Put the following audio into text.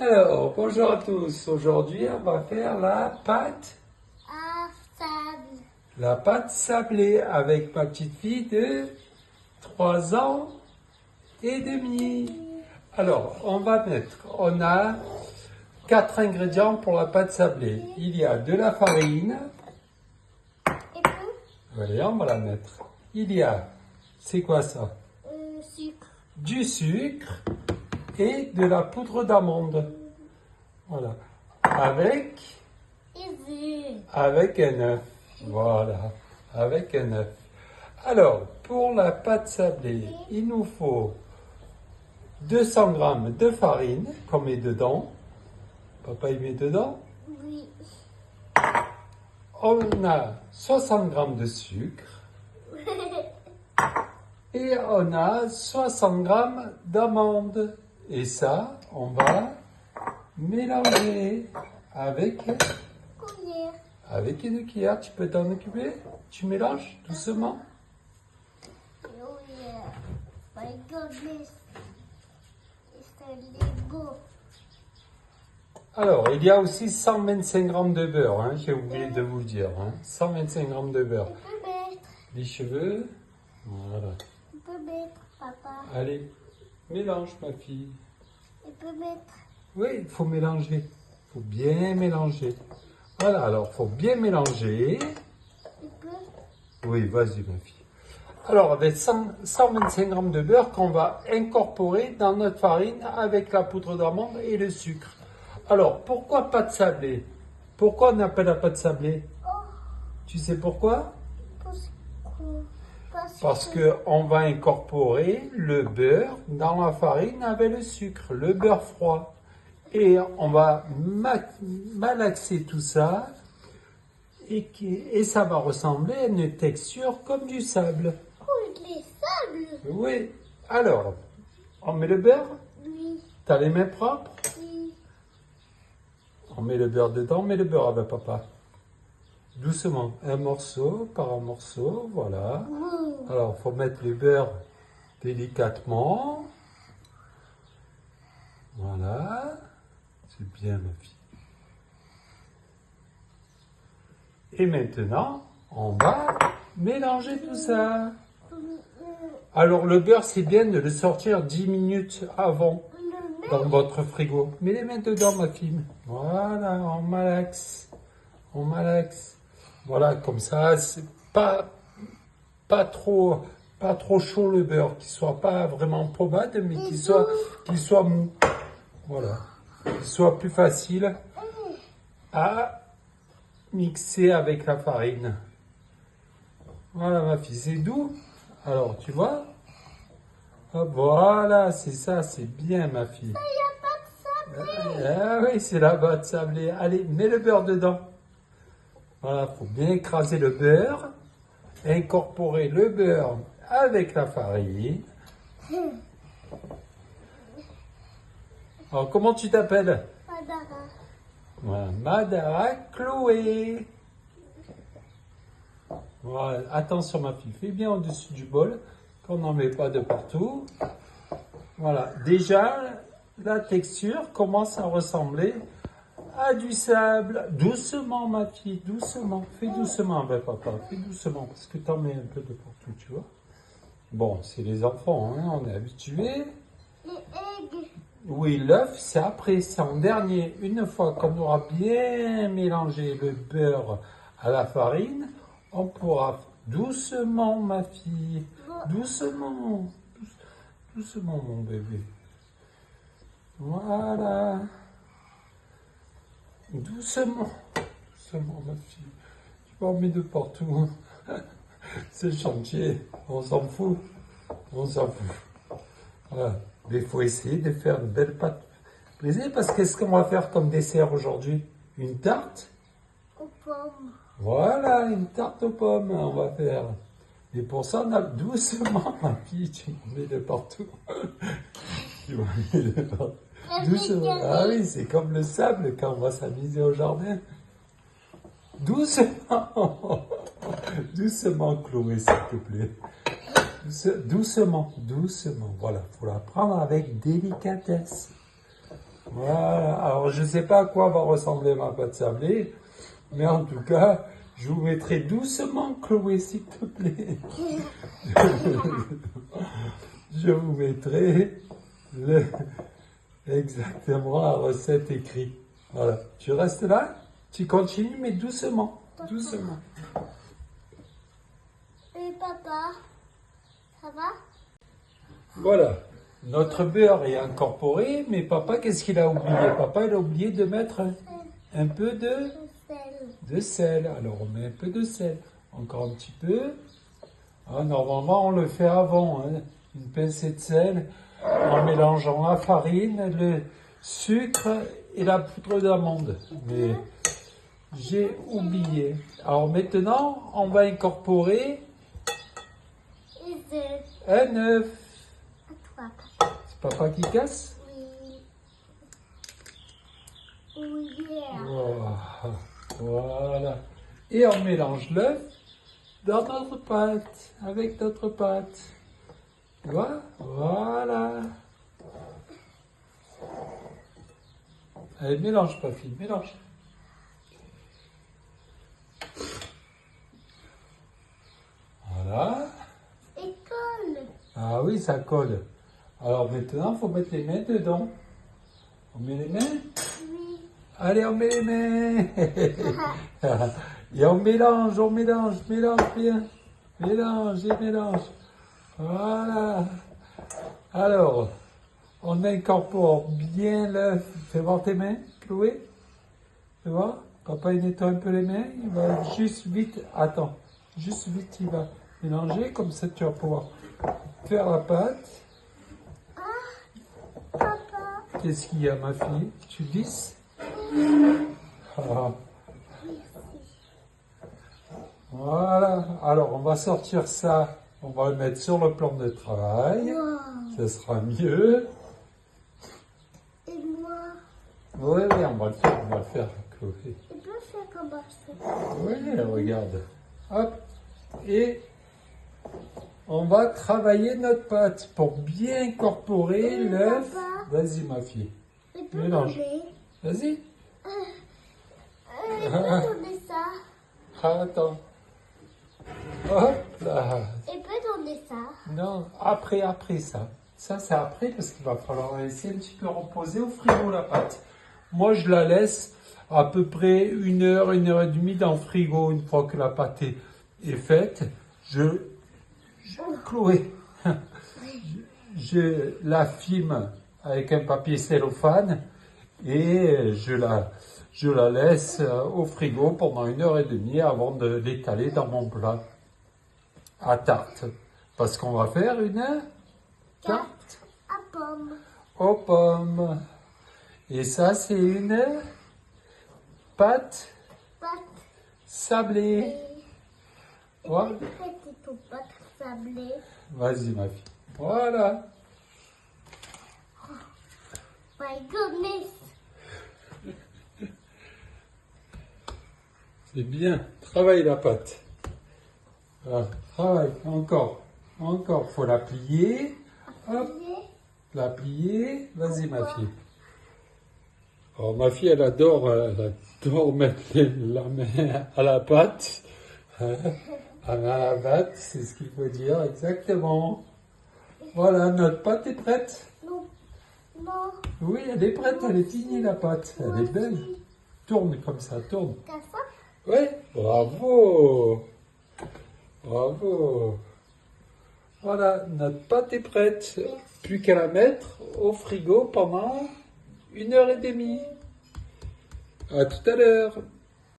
Alors, bonjour à tous. Aujourd'hui, on va faire la pâte à sable. La pâte sablée avec ma petite fille de 3 ans et demi. Alors, on a 4 ingrédients pour la pâte sablée. Il y a de la farine. Et puis, Voyez, on va la mettre. Il y a, c'est quoi ça? sucre. Du sucre et de la poudre d'amande. Voilà. Avec Et un œuf. Voilà. Avec un œuf. Alors, pour la pâte sablée, il nous faut 200 g de farine qu'on met dedans. Papa, il met dedans. oui. On a 60 g de sucre. Et on a 60 g d'amandes. Et ça, on va mélanger avec Couillère. une cuillère. Tu peux t'en occuper? Tu mélanges doucement. Oh yeah. My goodness. It's a Lego. Alors, il y a aussi 125 g de beurre, hein, j'ai oublié de vous le dire. Hein. 125 g de beurre. On peut mettre. Les cheveux, voilà. On peut mettre, papa. Allez, mélange ma fille. On peut mettre. Oui, il faut mélanger. Il faut bien mélanger. Voilà, alors, il faut bien mélanger. On peut. Oui, vas-y ma fille. Alors, avec 125 g de beurre qu'on va incorporer dans notre farine avec la poudre d'amande et le sucre. Alors, pourquoi pâte sablée? Pourquoi on appelle la pâte sablée? Oh, Tu sais pourquoi? Parce que. que on va incorporer le beurre dans la farine avec le sucre, le beurre froid. Et on va malaxer tout ça et ça va ressembler à une texture comme du sable. Oh, les sables. Oui. Alors, on met le beurre. Oui. T'as les mains propres? Oui. On met le beurre dedans, on met le beurre avec papa. Doucement, un morceau par un morceau, voilà. Ouh. Alors, il faut mettre le beurre délicatement. Voilà. C'est bien, ma fille. Et maintenant, on va mélanger tout ça. Alors, le beurre, c'est bien de le sortir 10 minutes avant dans votre frigo. Mets les mains dedans, ma fille. Voilà, on malaxe. On malaxe. Voilà, comme ça, c'est pas trop chaud le beurre, qu'il soit pas vraiment pommade, mais qu'il soit mou. Voilà. Qu'il soit plus facile à mixer avec la farine. Voilà, ma fille, c'est doux. Alors, tu vois? Hop, voilà, c'est ça, c'est bien, ma fille. Il n'y a pas de sable. Ah oui, c'est la pâte sablée. Allez, mets le beurre dedans. Voilà, il faut bien écraser le beurre, incorporer le beurre avec la farine. Alors, comment tu t'appelles? Madara. Voilà, Madara Chloé. Voilà, attention ma fille, fais bien au-dessus du bol, qu'on n'en met pas de partout. Voilà, déjà, la texture commence à ressembler à du sable. Doucement ma fille, doucement. Fais doucement avec papa, fais doucement, parce que t'en mets un peu de partout, tu vois. Bon, c'est les enfants, hein, on est habitués. Les aigles. Oui, l'œuf, c'est après, c'est en dernier. Une fois qu'on aura bien mélangé le beurre à la farine, on pourra doucement, ma fille, doucement, doucement, mon bébé. Voilà. Doucement, doucement, ma fille. Tu vas en mettre de partout. C'est le chantier, on s'en fout. On s'en fout. Voilà. Mais il faut essayer de faire de belles pâtes plaisir, parce qu'est-ce qu'on va faire comme dessert aujourd'hui? Une tarte? Aux pommes. Voilà, une tarte aux pommes, on va faire. Et pour ça, on a doucement, ma fille, tu m'en mets de partout. Tu m'en mets de partout. Doucement. Ah oui, c'est comme le sable quand on va s'amuser au jardin. Doucement. Doucement, Chloé, s'il te plaît. Doucement, doucement. Voilà, il faut la prendre avec délicatesse. Voilà. Alors, je ne sais pas à quoi va ressembler ma pâte sablée, mais en tout cas, je vous mettrai doucement, Chloé, s'il te plaît. Je vous mettrai exactement la recette écrite. Voilà. Tu restes là, tu continues, mais doucement. Doucement. Et papa, ça va? Voilà. Notre beurre est incorporé, mais papa, qu'est-ce qu'il a oublié? Papa, il a oublié de mettre un peu de sel. Alors, on met un peu de sel. Encore un petit peu. Ah, normalement, on le fait avant. Hein. Une pincée de sel en mélangeant la farine, le sucre et la poudre d'amande. Mais j'ai oublié. Alors maintenant, on va incorporer Et c'est un œuf. à toi, papa. C'est papa qui casse? Oui. Oh yeah. Oh, voilà. Et on mélange l'œuf dans notre pâte, avec notre pâte. Tu vois? Voilà. Allez, mélange, pas fille, mélange. Voilà. Et colle. Ah oui, ça colle. Alors maintenant, il faut mettre les mains dedans. On met les mains? Oui. Allez, on met les mains. Et on mélange bien. Mélange et mélange. Voilà. Alors, on incorpore bien l'œuf. Fais voir tes mains, Chloé. Tu vois? Papa, il nettoie un peu les mains. Il va juste vite. Attends. Juste vite, il va mélanger. Comme ça, tu vas pouvoir faire la pâte. Papa. Qu'est-ce qu'il y a, ma fille? Tu glisses? Ah. Voilà. Alors, on va sortir ça. On va le mettre sur le plan de travail. Wow. Ça sera mieux. Et moi, Oui, on va le faire, Chloé. je peux faire comme ça. Oui, regarde. Hop. Et on va travailler notre pâte pour bien incorporer Oui, l'œuf. papa. Vas-y, ma fille. Je peux Mélange. donner. Vas-y. Je peux donner ça. Ah, attends. Hop là. Je peux donner ça. Non, après ça. Ça, c'est après parce qu'il va falloir la laisser un petit peu reposer au frigo, la pâte. Moi, je la laisse à peu près 1 heure et demie dans le frigo une fois que la pâte est faite. Chloé, je la filme avec un papier cellophane et je la laisse au frigo pendant 1 heure et demie avant de l'étaler dans mon plat à tarte. Parce qu'on va faire une tarte À pomme. aux pommes. Et ça, c'est une pâte Pâte. sablée. Et Voilà. petite pâte sablée. Vas-y, ma fille. Voilà. My goodness. C'est bien. Travaille la pâte. Voilà. Travaille. Encore. Faut la plier. Hop. La plier. Vas-y, ma fille. Alors, ma fille, elle adore mettre la main à la pâte. À la pâte, c'est ce qu'il faut dire exactement. Voilà, notre pâte est prête. Non. Non. Oui, elle est prête, elle est finie la pâte. Elle est belle. Tourne comme ça, tourne. T'as ça? Oui, bravo. Bravo. Voilà, notre pâte est prête. Plus qu'à la mettre au frigo pendant 1 heure et demie. À tout à l'heure.